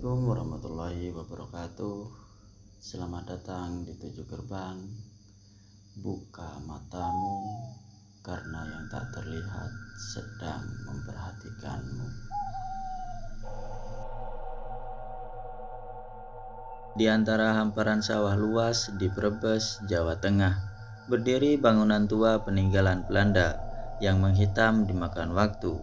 Assalamualaikum warahmatullahi wabarakatuh. Selamat datang di 7 gerbang. Buka matamu, karena yang tak terlihat sedang memperhatikanmu. Di antara hamparan sawah luas di Brebes, Jawa Tengah, berdiri bangunan tua peninggalan Belanda yang menghitam dimakan waktu.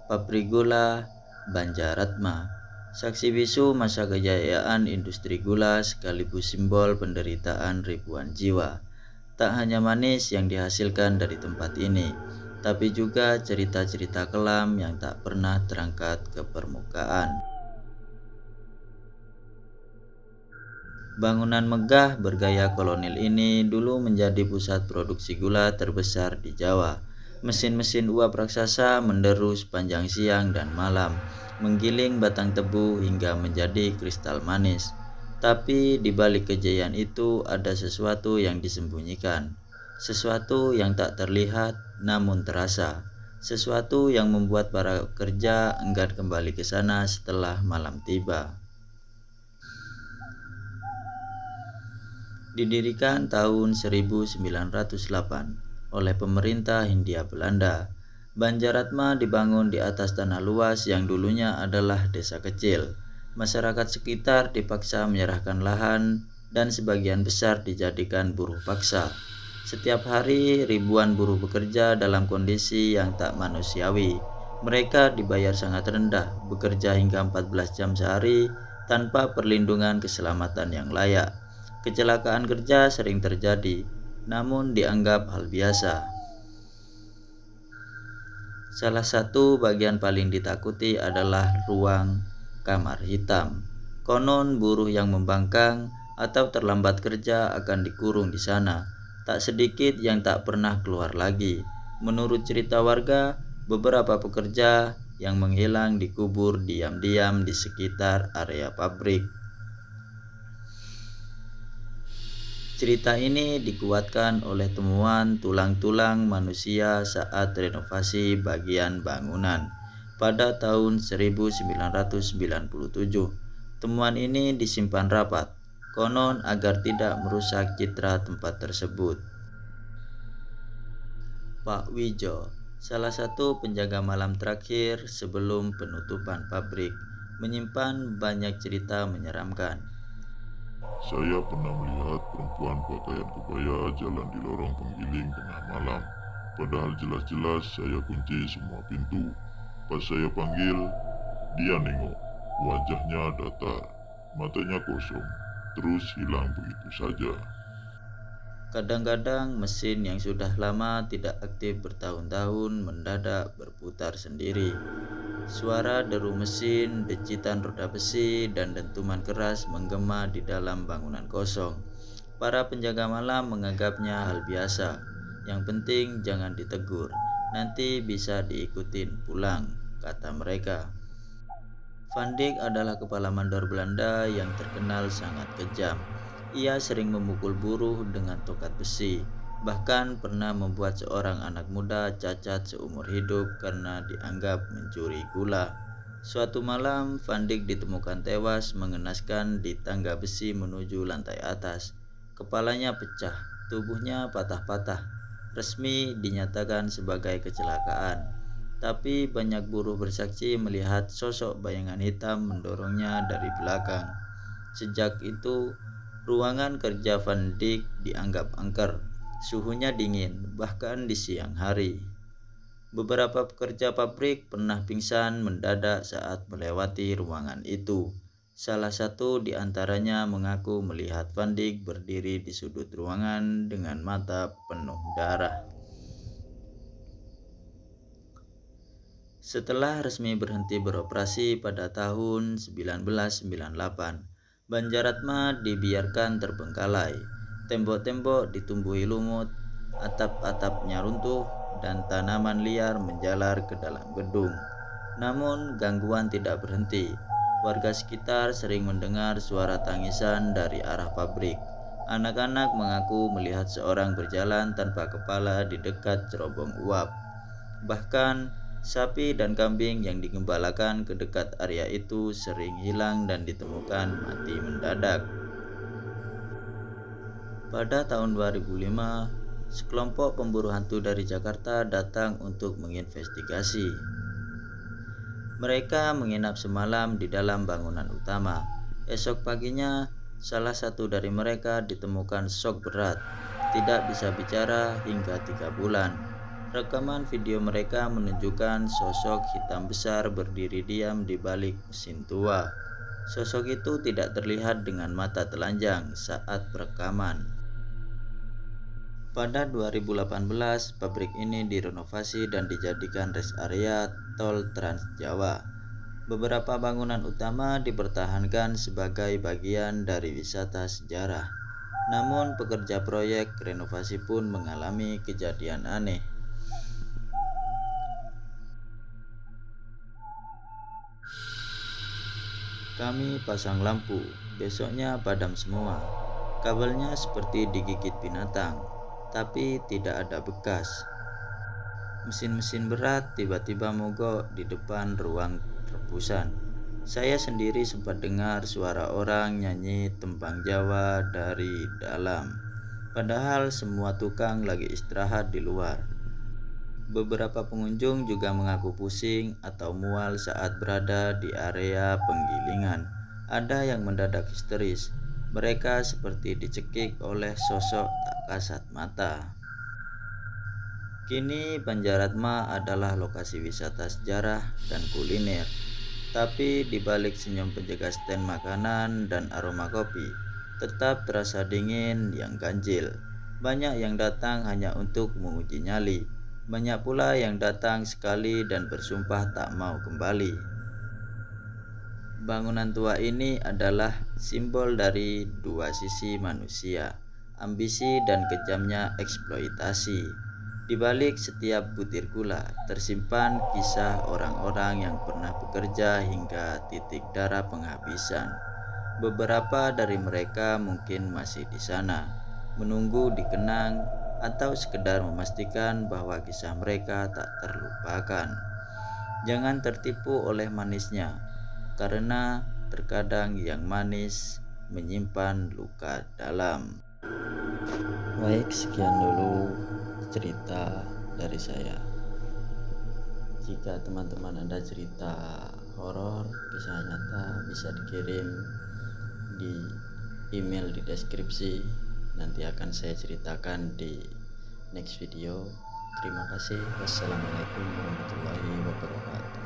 Pabrik gula Banjaratma, saksi bisu masa kejayaan industri gula sekaligus simbol penderitaan ribuan jiwa. Tak hanya manis yang dihasilkan dari tempat ini, tapi juga cerita-cerita kelam yang tak pernah terangkat ke permukaan. Bangunan megah bergaya kolonial ini dulu menjadi pusat produksi gula terbesar di Jawa. Mesin-mesin uap raksasa menderu sepanjang siang dan malam, menggiling batang tebu hingga menjadi kristal manis. Tapi di balik kejayaan itu ada sesuatu yang disembunyikan, sesuatu yang tak terlihat namun terasa, sesuatu yang membuat para pekerja enggan kembali ke sana setelah malam tiba. Didirikan tahun 1908 oleh pemerintah Hindia Belanda, Banjaratma dibangun di atas tanah luas yang dulunya adalah desa kecil. Masyarakat sekitar dipaksa menyerahkan lahan dan sebagian besar dijadikan buruh paksa. Setiap hari ribuan buruh bekerja dalam kondisi yang tak manusiawi. Mereka dibayar sangat rendah, bekerja hingga 14 jam sehari tanpa perlindungan keselamatan yang layak. Kecelakaan kerja sering terjadi, namun dianggap hal biasa. Salah satu bagian paling ditakuti adalah ruang kamar hitam. Konon buruh yang membangkang atau terlambat kerja akan dikurung di sana. Tak sedikit yang tak pernah keluar lagi. Menurut cerita warga, beberapa pekerja yang menghilang dikubur diam-diam di sekitar area pabrik. Cerita ini dikuatkan oleh temuan tulang-tulang manusia saat renovasi bagian bangunan pada tahun 1997. Temuan ini disimpan rapat, konon agar tidak merusak citra tempat tersebut. Pak Wijo, salah satu penjaga malam terakhir sebelum penutupan pabrik, menyimpan banyak cerita menyeramkan. Saya pernah melihat perempuan pakaian kebaya jalan di lorong penggiling tengah malam. Padahal jelas-jelas saya kunci semua pintu. Pas saya panggil, dia nengok. Wajahnya datar, matanya kosong, terus hilang begitu saja. Kadang-kadang mesin yang sudah lama tidak aktif bertahun-tahun mendadak berputar sendiri. Suara deru mesin, decitan roda besi, dan dentuman keras menggema di dalam bangunan kosong. Para penjaga malam menganggapnya hal biasa. Yang penting jangan ditegur, nanti bisa diikutin pulang, kata mereka. Van Dijk adalah kepala mandor Belanda yang terkenal sangat kejam. Ia sering memukul buruh dengan tongkat besi, bahkan pernah membuat seorang anak muda cacat seumur hidup karena dianggap mencuri gula. Suatu malam, Van Dijk ditemukan tewas mengenaskan di tangga besi menuju lantai atas. Kepalanya pecah, tubuhnya patah-patah. Resmi dinyatakan sebagai kecelakaan. Tapi banyak buruh bersaksi melihat sosok bayangan hitam mendorongnya dari belakang. Sejak itu, ruangan kerja Van Dijk dianggap angker. Suhunya dingin, bahkan di siang hari. Beberapa pekerja pabrik pernah pingsan mendadak saat melewati ruangan itu. Salah satu di antaranya mengaku melihat Van Dijk berdiri di sudut ruangan dengan mata penuh darah. Setelah resmi berhenti beroperasi pada tahun 1998, Banjaratma dibiarkan terbengkalai. Tembok-tembok ditumbuhi lumut, atap-atapnya runtuh, dan tanaman liar menjalar ke dalam gedung. Namun gangguan tidak berhenti. Warga sekitar sering mendengar suara tangisan dari arah pabrik. Anak-anak mengaku melihat seorang berjalan tanpa kepala di dekat cerobong uap. Bahkan Sapi dan kambing yang digembalakan ke dekat area itu sering hilang dan ditemukan mati mendadak. Pada tahun 2005, sekelompok pemburu hantu dari Jakarta datang untuk menginvestigasi. Mereka menginap semalam di dalam bangunan utama. Esok paginya, salah satu dari mereka ditemukan shock berat, tidak bisa bicara hingga 3 bulan. Rekaman video mereka menunjukkan sosok hitam besar berdiri diam di balik mesin tua. Sosok itu tidak terlihat dengan mata telanjang saat perekaman. Pada 2018, pabrik ini direnovasi dan dijadikan rest area tol Trans Jawa. Beberapa bangunan utama dipertahankan sebagai bagian dari wisata sejarah. Namun pekerja proyek renovasi pun mengalami kejadian aneh. Kami pasang lampu, besoknya padam semua. Kabelnya seperti digigit binatang, tapi tidak ada bekas. Mesin-mesin berat tiba-tiba mogok di depan ruang rebusan. Saya sendiri sempat dengar suara orang nyanyi tembang Jawa dari dalam. Padahal semua tukang lagi istirahat di luar. Beberapa pengunjung juga mengaku pusing atau mual saat berada di area penggilingan. Ada yang mendadak histeris. Mereka seperti dicekik oleh sosok tak kasat mata. Kini Banjaratma adalah lokasi wisata sejarah dan kuliner. Tapi di balik senyum penjaga stand makanan dan aroma kopi, tetap terasa dingin yang ganjil. Banyak yang datang hanya untuk menguji nyali. Banyak pula yang datang sekali dan bersumpah tak mau kembali. Bangunan tua ini adalah simbol dari dua sisi manusia, ambisi dan kejamnya eksploitasi. Di balik setiap butir gula tersimpan kisah orang-orang yang pernah bekerja hingga titik darah penghabisan. Beberapa dari mereka mungkin masih di sana, menunggu dikenang atau sekedar memastikan bahwa kisah mereka tak terlupakan. Jangan tertipu oleh manisnya, karena terkadang yang manis menyimpan luka dalam. Baik, sekian dulu cerita dari saya. Jika teman-teman ada cerita horor, kisah nyata, bisa dikirim di email di deskripsi. Nanti akan saya ceritakan di next video. Terima kasih. Wassalamualaikum warahmatullahi wabarakatuh.